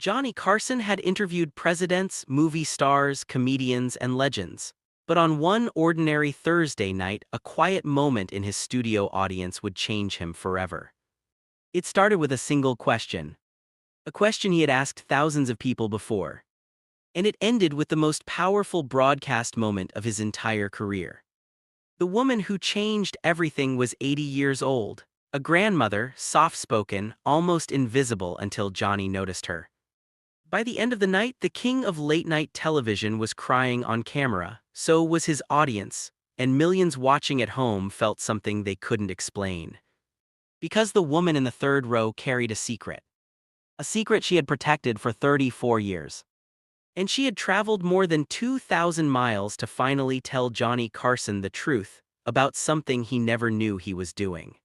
Johnny Carson had interviewed presidents, movie stars, comedians, and legends. But on one ordinary Thursday night, a quiet moment in his studio audience would change him forever. It started with a single question. A question he had asked thousands of people before. And it ended with the most powerful broadcast moment of his entire career. The woman who changed everything was 80 years old, a grandmother, soft-spoken, almost invisible until Johnny noticed her. By the end of the night, the king of late-night television was crying on camera, so was his audience, and millions watching at home felt something they couldn't explain. Because the woman in the third row carried a secret. A secret she had protected for 34 years. And she had traveled more than 2,000 miles to finally tell Johnny Carson the truth about something he never knew he was doing.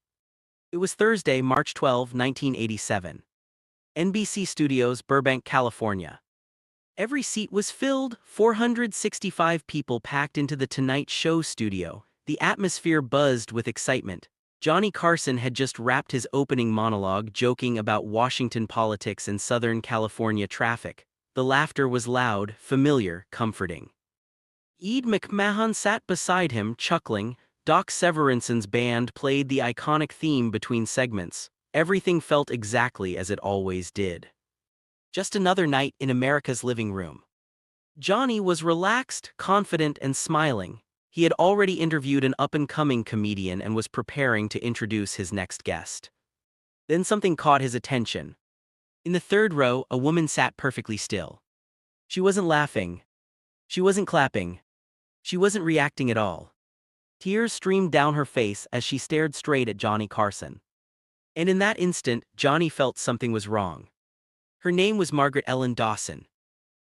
It was Thursday, March 12, 1987. NBC Studios, Burbank, California. Every seat was filled, 465 people packed into the Tonight Show studio. The atmosphere buzzed with excitement. Johnny Carson had just wrapped his opening monologue joking about Washington politics and Southern California traffic. The laughter was loud, familiar, comforting. Ed McMahon sat beside him, chuckling. Doc Severinsen's band played the iconic theme between segments. Everything felt exactly as it always did. Just another night in America's living room. Johnny was relaxed, confident, and smiling. He had already interviewed an up-and-coming comedian and was preparing to introduce his next guest. Then something caught his attention. In the third row, a woman sat perfectly still. She wasn't laughing. She wasn't clapping. She wasn't reacting at all. Tears streamed down her face as she stared straight at Johnny Carson. And in that instant, Johnny felt something was wrong. Her name was Margaret Ellen Dawson.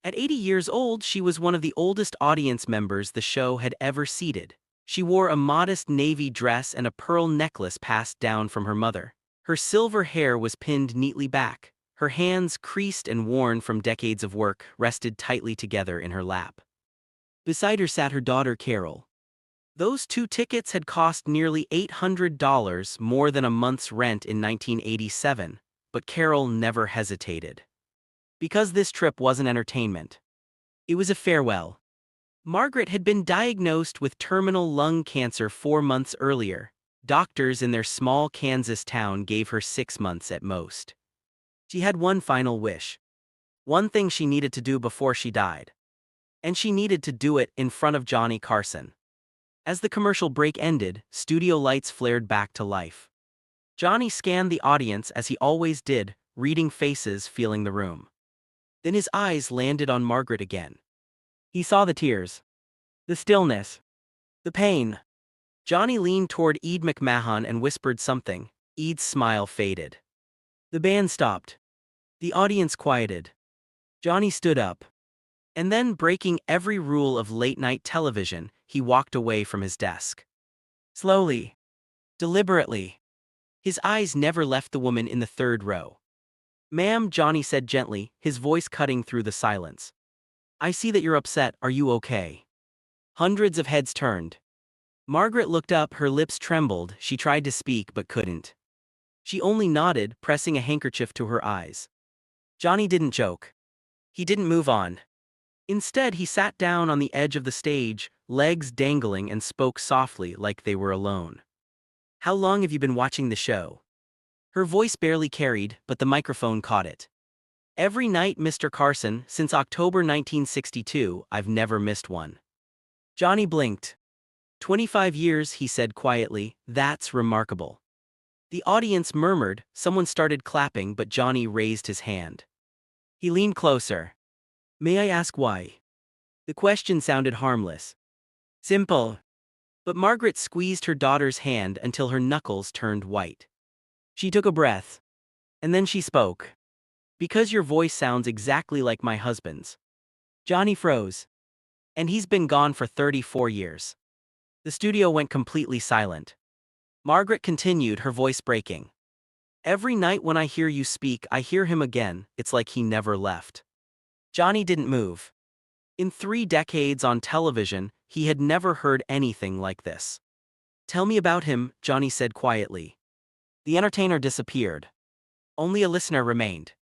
At 80 years old, she was one of the oldest audience members the show had ever seated. She wore a modest navy dress and a pearl necklace passed down from her mother. Her silver hair was pinned neatly back. Her hands, creased and worn from decades of work, rested tightly together in her lap. Beside her sat her daughter Carol. Those two tickets had cost nearly $800, more than a month's rent in 1987, but Carol never hesitated. Because this trip wasn't entertainment. It was a farewell. Margaret had been diagnosed with terminal lung cancer 4 months earlier. Doctors in their small Kansas town gave her 6 months at most. She had one final wish. One thing she needed to do before she died. And she needed to do it in front of Johnny Carson. As the commercial break ended, studio lights flared back to life. Johnny scanned the audience as he always did, reading faces, feeling the room. Then his eyes landed on Margaret again. He saw the tears. The stillness. The pain. Johnny leaned toward Ed McMahon and whispered something. Ed's smile faded. The band stopped. The audience quieted. Johnny stood up. And then, breaking every rule of late-night television, he walked away from his desk. Slowly. Deliberately. His eyes never left the woman in the third row. "Ma'am," Johnny said gently, his voice cutting through the silence. "I see that you're upset. Are you okay?" Hundreds of heads turned. Margaret looked up, her lips trembled. She tried to speak but couldn't. She only nodded, pressing a handkerchief to her eyes. Johnny didn't joke. He didn't move on. Instead, he sat down on the edge of the stage, legs dangling, and spoke softly like they were alone. "How long have you been watching the show?" Her voice barely carried, but the microphone caught it. "Every night, Mr. Carson, since October 1962, I've never missed one." Johnny blinked. 25 years, he said quietly. "That's remarkable." The audience murmured, someone started clapping, but Johnny raised his hand. He leaned closer. "May I ask why?" The question sounded harmless. Simple. But Margaret squeezed her daughter's hand until her knuckles turned white. She took a breath. And then she spoke. "Because your voice sounds exactly like my husband's." Johnny froze. "And he's been gone for 34 years. The studio went completely silent. Margaret continued, her voice breaking. "Every night when I hear you speak, I hear him again. It's like he never left." Johnny didn't move. In 3 decades on television, he had never heard anything like this. "Tell me about him," Johnny said quietly. The entertainer disappeared. Only a listener remained.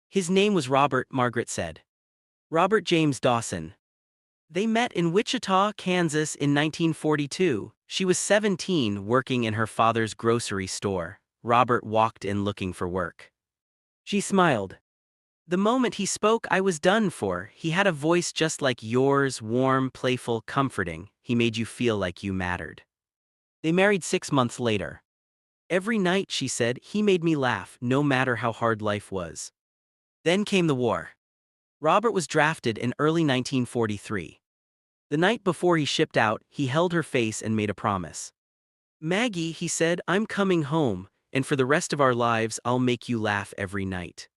His name was Robert, Margaret said. Robert James Dawson. They met in Wichita, Kansas in 1942. She was 17, working in her father's grocery store. Robert walked in looking for work. She smiled. The moment he spoke, I was done for. He had a voice just like yours, warm, playful, comforting. He made you feel like you mattered. They married 6 months later. Every night, she said, he made me laugh, no matter how hard life was. Then came the war. Robert was drafted in early 1943. The night before he shipped out, he held her face and made a promise. Maggie, he said, I'm coming home, and for the rest of our lives, I'll make you laugh every night.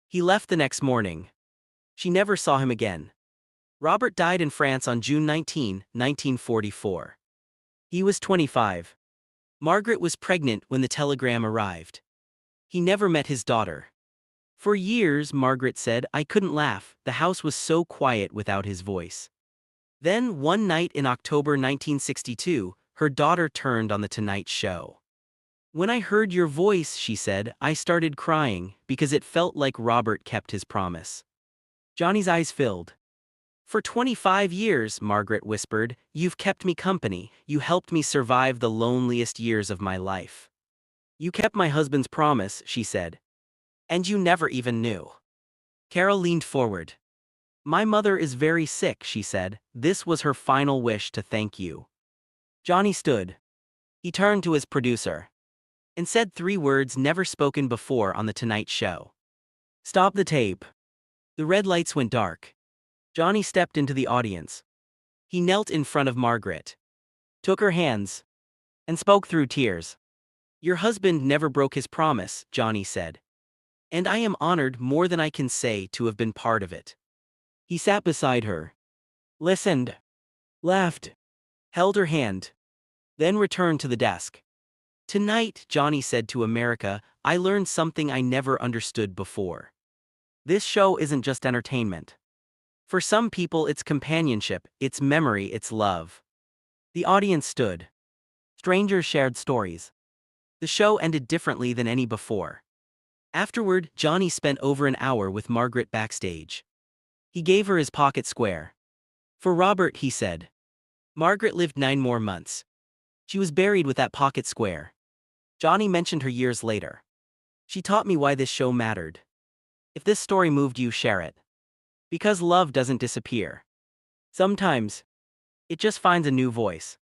He left the next morning. She never saw him again. Robert died in France on June 19, 1944. He was 25. Margaret was pregnant when the telegram arrived. He never met his daughter. For years, Margaret said, I couldn't laugh, the house was so quiet without his voice. Then, one night in October 1962, her daughter turned on The Tonight Show. When I heard your voice, she said, I started crying, because it felt like Robert kept his promise. Johnny's eyes filled. For 25 years, Margaret whispered, you've kept me company, you helped me survive the loneliest years of my life. You kept my husband's promise, she said. And you never even knew. Carol leaned forward. My mother is very sick, she said. This was her final wish to thank you. Johnny stood. He turned to his producer and said 3 words never spoken before on The Tonight Show. Stop the tape. The red lights went dark. Johnny stepped into the audience. He knelt in front of Margaret, took her hands, and spoke through tears. Your husband never broke his promise, Johnny said. And I am honored more than I can say to have been part of it. He sat beside her, listened, laughed, held her hand, then returned to the desk. Tonight, Johnny said to America, I learned something I never understood before. This show isn't just entertainment. For some people, it's companionship, it's memory, it's love. The audience stood. Strangers shared stories. The show ended differently than any before. Afterward, Johnny spent over an hour with Margaret backstage. He gave her his pocket square. For Robert, he said. Margaret lived 9 more months. She was buried with that pocket square. Johnny mentioned her years later. She taught me why this show mattered. If this story moved you, share it. Because love doesn't disappear. Sometimes, it just finds a new voice.